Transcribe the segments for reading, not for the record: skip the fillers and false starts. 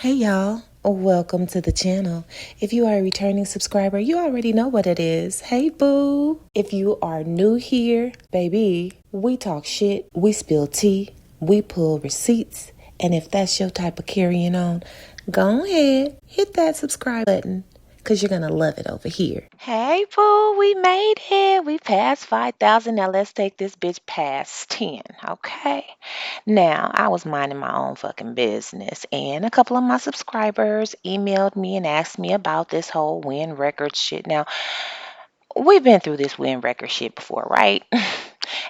Hey y'all, welcome to the channel. If you are a returning subscriber, you already know what it is. Hey boo! If you are new here, baby, we talk shit, we spill tea, we pull receipts, and if that's your type of carrying on, go ahead, hit that subscribe button, because you're gonna love it over here. Hey boo, we made it. We passed 5,000. Now let's take this bitch past 10, okay? Now, I was minding my own fucking business, and a couple of my subscribers emailed me and asked me about this whole win record shit. Now, we've been through this win record shit before, right?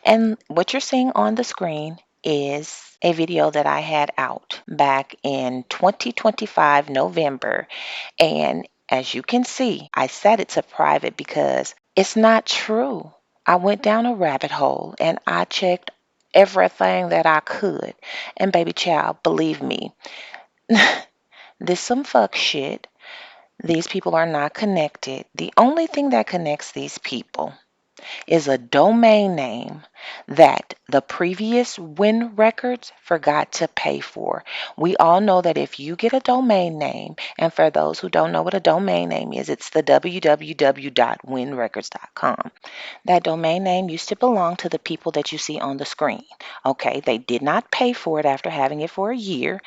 And what you're seeing on the screen is a video that I had out back in 2025 November. And as you can see, I set it to private because it's not true. I went down a rabbit hole and I checked everything that I could. And baby child, believe me, this some fuck shit. These people are not connected. The only thing that connects these people is a domain name that the previous win records forgot to pay for. We all know that if you get a domain name, and for those who don't know what a domain name is, it's the www.winrecords.com. That domain name used to belong to the people that you see on the screen. Okay, they did not pay for it after having it for a year.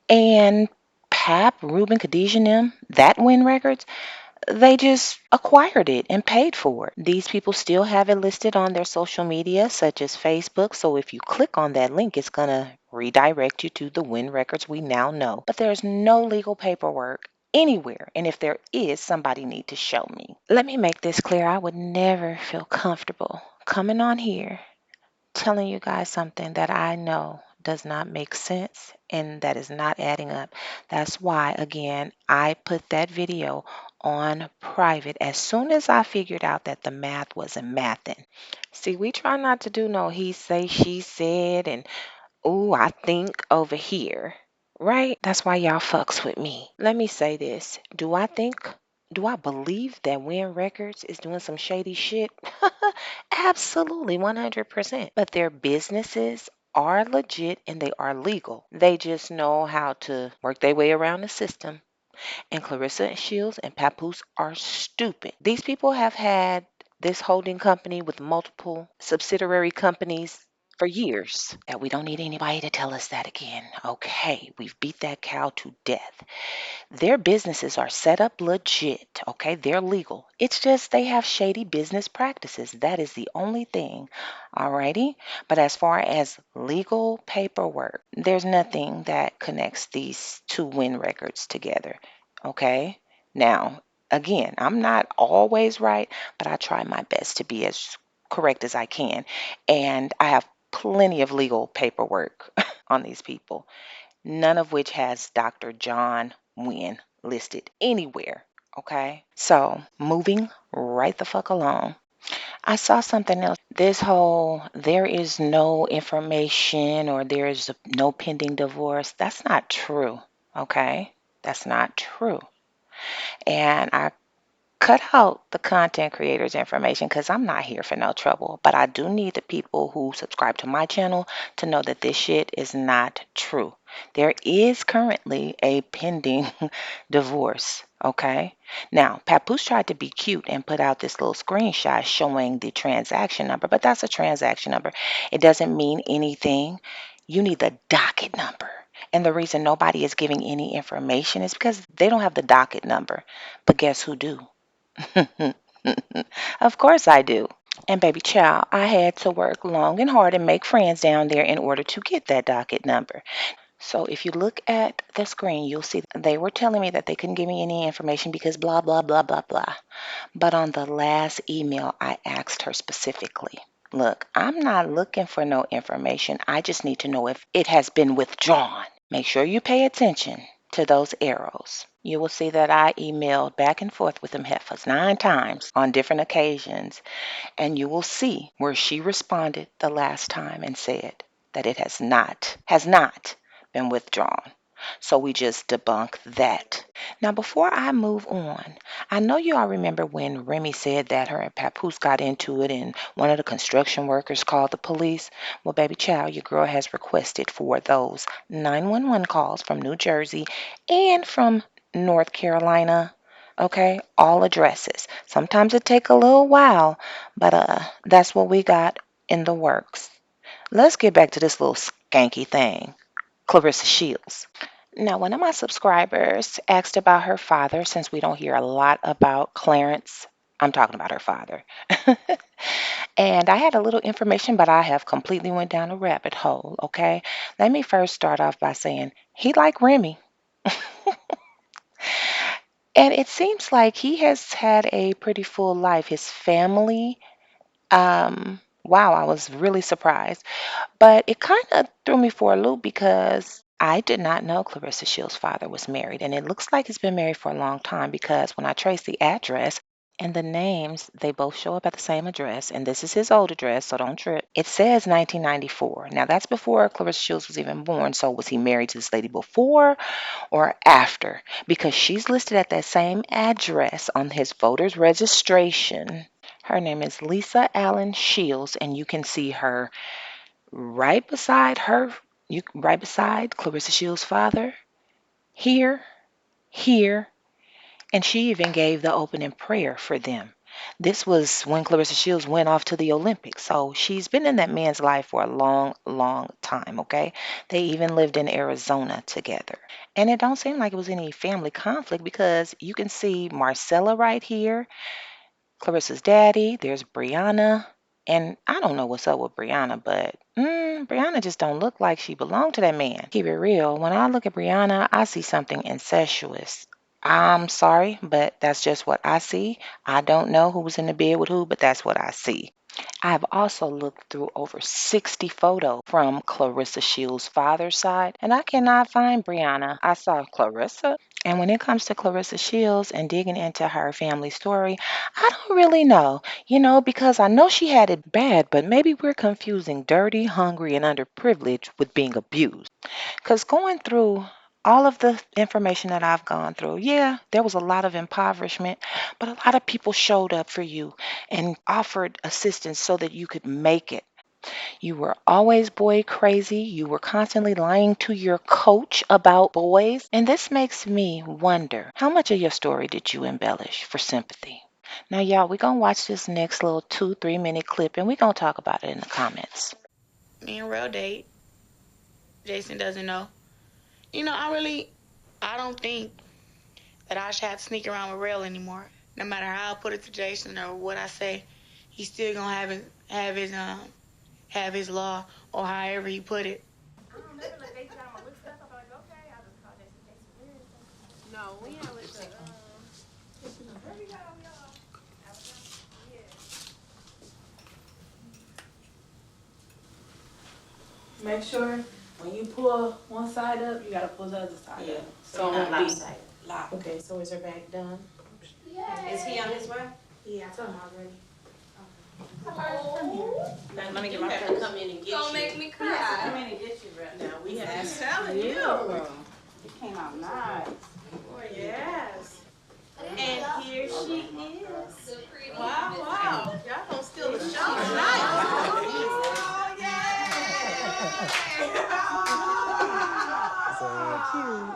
And Pap, Ruben, Khadijah, and them, that win records, they just acquired it and paid for it. These people still have it listed on their social media, such as Facebook. So if you click on that link, it's going to redirect you to the win records we now know. But there's no legal paperwork anywhere. And if there is, somebody need to show me. Let me make this clear. I would never feel comfortable coming on here telling you guys something that I know does not make sense and that is not adding up. That's why, again, I put that video on private as soon as I figured out that the math wasn't mathing. See, we try not to do no he say, she said, and ooh, I think over here, right? That's why y'all fucks with me. Let me say this. Do I believe that Win Records is doing some shady shit? Absolutely, 100%. But their businesses are legit and they are legal. They just know how to work their way around the system. And Clarissa Shields and Papoose are stupid. These people have had this holding company with multiple subsidiary companies for years. And we don't need anybody to tell us that again. Okay, we've beat that cow to death. Their businesses are set up legit, okay? They're legal. It's just they have shady business practices. That is the only thing, alrighty? But as far as legal paperwork, there's nothing that connects these two win records together, okay? Now, again, I'm not always right, but I try my best to be as correct as I can. And I have plenty of legal paperwork on these people, none of which has Dr. John Wynn listed anywhere. Okay, so moving right the fuck along. I saw something else. This whole there is no information or there is no pending divorce. That's not true. Okay, that's not true. And I cut out the content creators information because I'm not here for no trouble. But I do need the people who subscribe to my channel to know that this shit is not true. There is currently a pending divorce. Okay. Now, Papoose tried to be cute and put out this little screenshot showing the transaction number, but that's a transaction number. It doesn't mean anything. You need the docket number. And the reason nobody is giving any information is because they don't have the docket number. But guess who do? Of course I do. And baby child, I had to work long and hard and make friends down there in order to get that docket number. So if you look at the screen, you'll see they were telling me that they couldn't give me any information because blah, blah, blah, blah, blah. But on the last email, I asked her specifically, look, I'm not looking for no information. I just need to know if it has been withdrawn. Make sure you pay attention to those arrows. You will see that I emailed back and forth with them heifers 9 times on different occasions, and you will see where she responded the last time and said that it has not been withdrawn. So we just debunk that. Now, before I move on, I know you all remember when Remy said that her and Papoose got into it and one of the construction workers called the police. Well, baby child, your girl has requested for those 911 calls from New Jersey and from North Carolina. Okay, all addresses. Sometimes it take a little while, but that's what we got in the works. Let's get back to this little skanky thing, Clarissa Shields. Now, one of my subscribers asked about her father since we don't hear a lot about Clarence. I'm talking about her father. And I had a little information, but I have completely went down a rabbit hole, okay? Let me first start off by saying he like Remy. And it seems like he has had a pretty full life. His family, wow, I was really surprised. But it kind of threw me for a loop because I did not know Clarissa Shields' father was married. And it looks like he's been married for a long time because when I trace the address and the names, they both show up at the same address. And this is his old address, so don't trip. It says 1994. Now, that's before Clarissa Shields was even born. So was he married to this lady before or after? Because she's listed at that same address on his voter's registration. Her name is Lisa Allen Shields, and you can see her right beside her, right beside Clarissa Shields' father, here, here, and she even gave the opening prayer for them. This was when Clarissa Shields went off to the Olympics. So she's been in that man's life for a long, long time, okay? They even lived in Arizona together. And it don't seem like it was any family conflict because you can see Marcella right here, Clarissa's daddy, there's Brianna, and I don't know what's up with Brianna, but Brianna just don't look like she belonged to that man. Keep it real. When I look at Brianna, I see something incestuous. I'm sorry, but that's just what I see. I don't know who was in the bed with who, but that's what I see. I've also looked through over 60 photos from Clarissa Shields' father's side, and I cannot find Brianna. I saw Clarissa. And when it comes to Clarissa Shields and digging into her family story, I don't really know, because I know she had it bad, but maybe we're confusing dirty, hungry, and underprivileged with being abused. Because going through all of the information that I've gone through, yeah, there was a lot of impoverishment, but a lot of people showed up for you and offered assistance so that you could make it. You were always boy crazy. You were constantly lying to your coach about boys. And this makes me wonder, how much of your story did you embellish for sympathy? Now, y'all, we're going to watch this next little 2-3 minute clip and we're going to talk about it in the comments. Me and Real date. Jason doesn't know. I don't think that I should have to sneak around with Real anymore. No matter how I put it to Jason or what I say, he's still gonna have his law or however he put it. I don't know, like they try to look stuff up, I'm like, okay, I just call Jason weird. No, we ain't with the, where we go, y'all? Yeah. Make sure when you pull one side up, you gotta pull the other side up. So it won't be locked. Okay, so is her back done? Yeah. Is he on his way? Yeah, I told him already. Let me get my friend to come in and get you. Don't make me cry. Come in and get you right now. We have to telling you. It came out nice. Oh, yes. And here she is. Wow, wow. Y'all gonna steal the show tonight. Oh, yeah. So cute.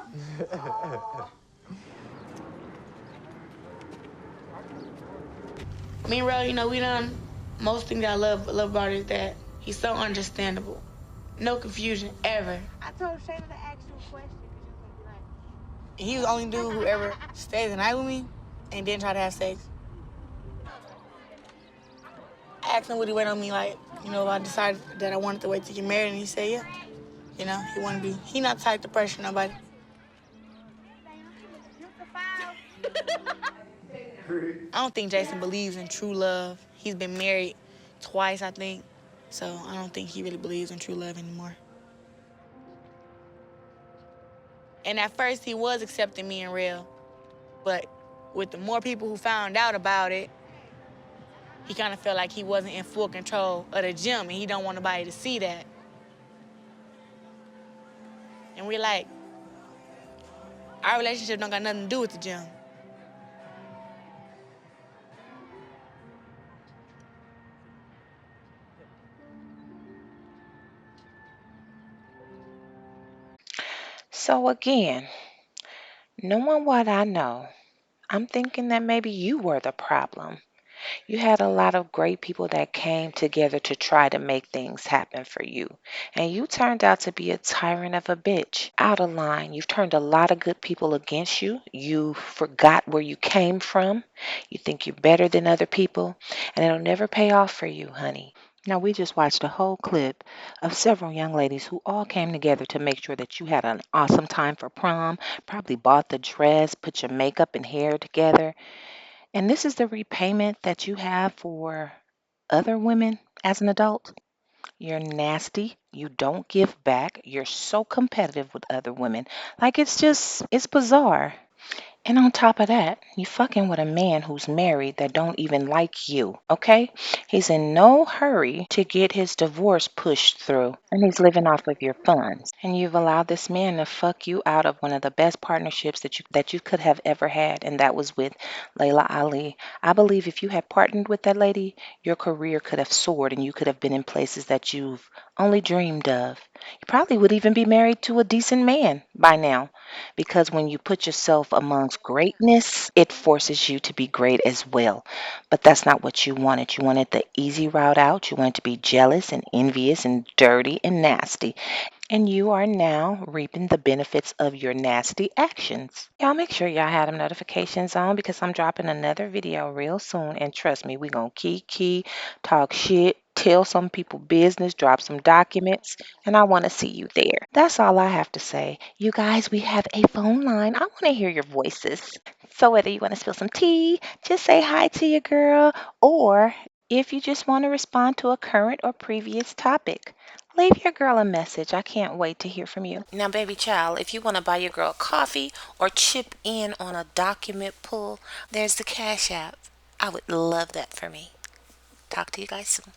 Me and Real, we done most things I love about it is that he's so understandable. No confusion ever. I told Shayna to ask you a question because you was gonna be like, He was the only dude who ever stayed the night with me and didn't try to have sex. I asked him would he wait on me, like, if I decided that I wanted to wait to get married, and he said yeah. He not the type to pressure nobody. I don't think Jason believes in true love. He's been married twice, I think. So I don't think he really believes in true love anymore. And at first he was accepting me and Real. But with the more people who found out about it, he kind of felt like he wasn't in full control of the gym and he don't want nobody to see that. And we're like, Our relationship don't got nothing to do with the gym. So again, knowing what I know, I'm thinking that maybe you were the problem. You had a lot of great people that came together to try to make things happen for you. And you turned out to be a tyrant of a bitch. Out of line. You've turned a lot of good people against you. You forgot where you came from. You think you're better than other people. And it'll never pay off for you, honey. Now, we just watched a whole clip of several young ladies who all came together to make sure that you had an awesome time for prom, probably bought the dress, put your makeup and hair together. And this is the repayment that you have for other women as an adult. You're nasty. You don't give back. You're so competitive with other women. Like it's bizarre. And on top of that, you fucking with a man who's married that don't even like you, okay? He's in no hurry to get his divorce pushed through, and he's living off of your funds. And you've allowed this man to fuck you out of one of the best partnerships that you could have ever had, and that was with Layla Ali. I believe if you had partnered with that lady, your career could have soared and you could have been in places that you've only dreamed of. You probably would even be married to a decent man by now. Because when you put yourself amongst greatness, it forces you to be great as well. But that's not what you wanted. You wanted the easy route out. You wanted to be jealous and envious and dirty and nasty. And you are now reaping the benefits of your nasty actions. Y'all make sure y'all have them notifications on because I'm dropping another video real soon. And trust me, we gonna key, talk shit, tell some people business, drop some documents, and I want to see you there. That's all I have to say. You guys, we have a phone line. I want to hear your voices. So whether you want to spill some tea, just say hi to your girl, or if you just want to respond to a current or previous topic, leave your girl a message. I can't wait to hear from you. Now, baby child, if you want to buy your girl coffee or chip in on a document pull, there's the Cash App. I would love that for me. Talk to you guys soon.